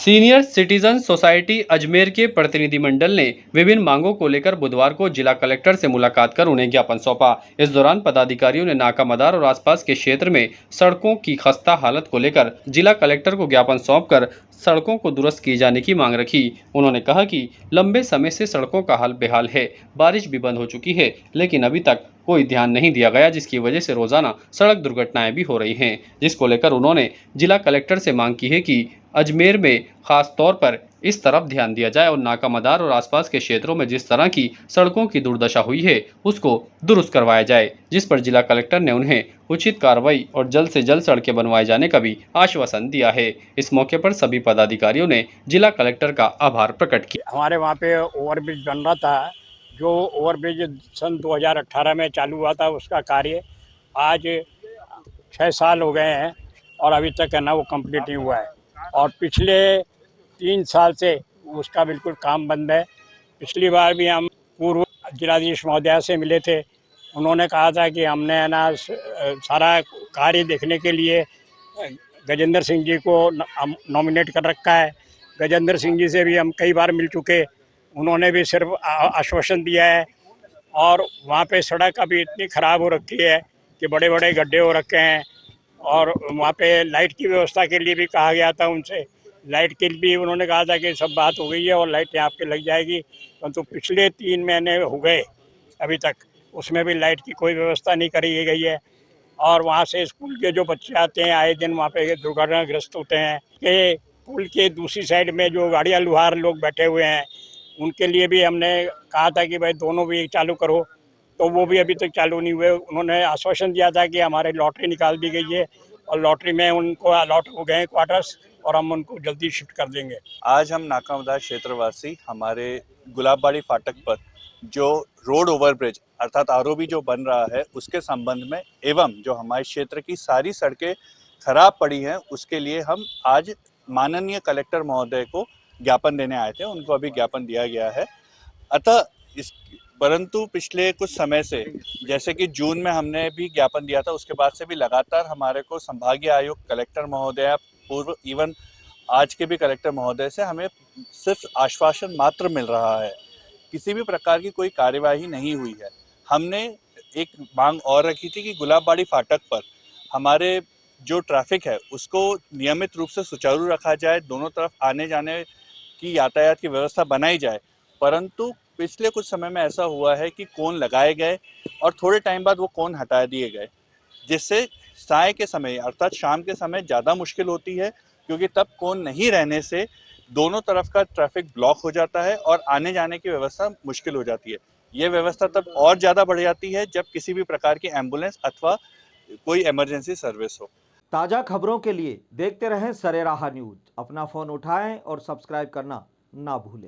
Senior citizen society Ajmer के प्रतिनिधिमंडल ने विभिन्न मांगों को लेकर बुधवार को जिला कलेक्टर से मुलाकात कर उन्हें ज्ञापन सौंपा। इस दौरान पदाधिकारियों ने नाका मदार और आसपास के क्षेत्र में सड़कों की खस्ता हालत को लेकर जिला कलेक्टर को ज्ञापन सौंपकर सड़कों को दुरुस्त किए जाने की मांग रखी। उन्होंने कहा कि लंबे समय से सड़कों का हाल बेहाल है, बारिश भी बंद हो चुकी है, लेकिन अभी तक कोई ध्यान नहीं दिया गया, जिसकी वजह से रोजाना सड़क दुर्घटनाएं भी हो रही हैं। जिसको लेकर उन्होंने जिला कलेक्टर से मांग की है कि अजमेर में खास तौर पर इस तरफ ध्यान दिया जाए और नाका मदार और आसपास के क्षेत्रों में जिस तरह की सड़कों की दुर्दशा हुई है उसको दुरुस्त करवाया जाए, जिस पर जिला कलेक्टर ने उन्हें उचित कार्रवाई और जल्द से जल्द सड़कें बनवाए जाने का भी आश्वासन दिया है। इस मौके पर सभी पदाधिकारियों ने जिला कलेक्टर का आभार प्रकट किया। हमारे वहाँ पे ओवरब्रिज बन रहा था, जो ओवरब्रिज सन 2018 में चालू हुआ था, उसका कार्य आज 6 साल हो गए हैं और अभी तक है ना वो कंप्लीट नहीं हुआ है। और पिछले 3 साल से उसका बिल्कुल काम बंद है। पिछली बार भी हम पूर्व जिलाधीश महोदया से मिले थे, उन्होंने कहा था कि हमने है ना सारा कार्य देखने के लिए गजेंद्र सिंह जी को नॉमिनेट कर रखा है। गजेंद्र सिंह जी से भी हम कई बार मिल चुके, उन्होंने भी सिर्फ आश्वासन दिया है। और वहाँ पे सड़क अभी इतनी ख़राब हो रखी है कि बड़े बड़े गड्ढे हो रखे हैं। और वहाँ पे लाइट की व्यवस्था के लिए भी कहा गया था उनसे, लाइट के लिए भी उन्होंने कहा था कि सब बात हो गई है और लाइट यहाँ पे लग जाएगी, परंतु पिछले 3 महीने हो गए अभी तक उसमें भी लाइट की कोई व्यवस्था नहीं करी गई है। और वहाँ से स्कूल के जो बच्चे आते हैं आए दिन वहाँ पे दुर्घटनाग्रस्त होते हैं कि पुल के दूसरी साइड में जो गाड़ियाँ लुहार लोग बैठे हुए हैं उनके लिए भी हमने कहा था कि भाई दोनों भी चालू करो, तो वो भी अभी तक चालू नहीं हुए। उन्होंने आश्वासन दिया था कि हमारे लॉटरी निकाल दी गई है और लॉटरी में उनको अलॉट हो गए क्वार्टर्स और हम उनको जल्दी शिफ्ट कर देंगे। आज हम नाका मदार क्षेत्रवासी हमारे गुलाबबाड़ी फाटक पर जो रोड ओवरब्रिज अर्थात आरओबी जो बन रहा है उसके संबंध में एवं जो हमारे क्षेत्र की सारी सड़कें खराब पड़ी हैं उसके लिए हम आज माननीय कलेक्टर महोदय को ज्ञापन देने आए थे। उनको अभी ज्ञापन दिया गया है। अतः इस परंतु पिछले कुछ समय से जैसे कि जून में हमने भी ज्ञापन दिया था, उसके बाद से भी लगातार हमारे को संभागीय आयुक्त कलेक्टर महोदय पूर्व इवन आज के भी कलेक्टर महोदय से हमें सिर्फ आश्वासन मात्र मिल रहा है, किसी भी प्रकार की कोई कार्यवाही नहीं हुई है। हमने एक मांग और रखी थी कि गुलाबबाड़ी फाटक पर हमारे जो ट्रैफिक है उसको नियमित रूप से सुचारू रखा जाए, दोनों तरफ आने जाने की यातायात की व्यवस्था बनाई जाए। परंतु पिछले कुछ समय में ऐसा हुआ है कि कोन लगाए गए और थोड़े टाइम बाद वो कोन हटा दिए गए, जिससे साय के समय अर्थात शाम के समय ज़्यादा मुश्किल होती है, क्योंकि तब कोन नहीं रहने से दोनों तरफ का ट्रैफिक ब्लॉक हो जाता है और आने जाने की व्यवस्था मुश्किल हो जाती है। ये व्यवस्था तब और ज़्यादा बढ़ जाती है जब किसी भी प्रकार की एम्बुलेंस अथवा कोई इमरजेंसी सर्विस हो। ताज़ा खबरों के लिए देखते रहें सरेराह न्यूज। अपना फ़ोन उठाएं और सब्सक्राइब करना ना भूलें।